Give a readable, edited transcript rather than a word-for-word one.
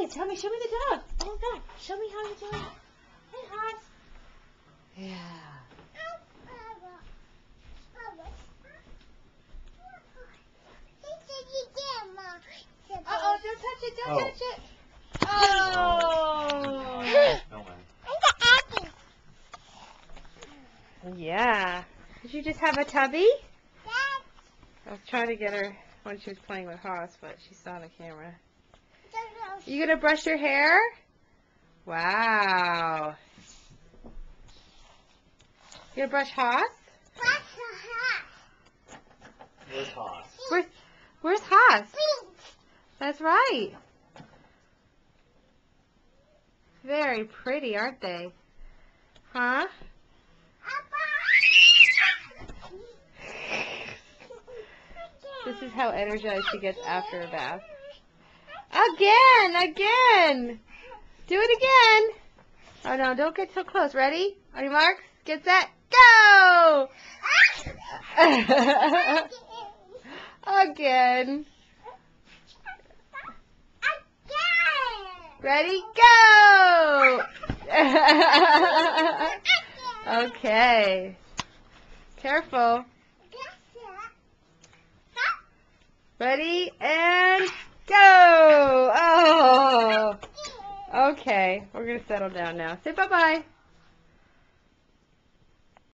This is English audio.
Okay, tell me, show me the dog. Oh God, show me how you're doing. Hey, Haas. Yeah. Uh-oh, don't touch it, don't touch it. Oh. Yeah. Did you just have a tubby? I was trying to get her when she was playing with Haas, but she saw the camera. You gonna brush your hair? Wow. You gonna brush Haas? Where's Haas? Where's Haas? That's right. Very pretty, aren't they? Huh? This is how energized she gets after a bath. Again! Do it again! Oh no, don't get so close. Ready? On your marks, get set, go! Again. Ready, go! Okay. Careful. Ready, and go! Oh! Okay, we're going to settle down now. Say bye-bye.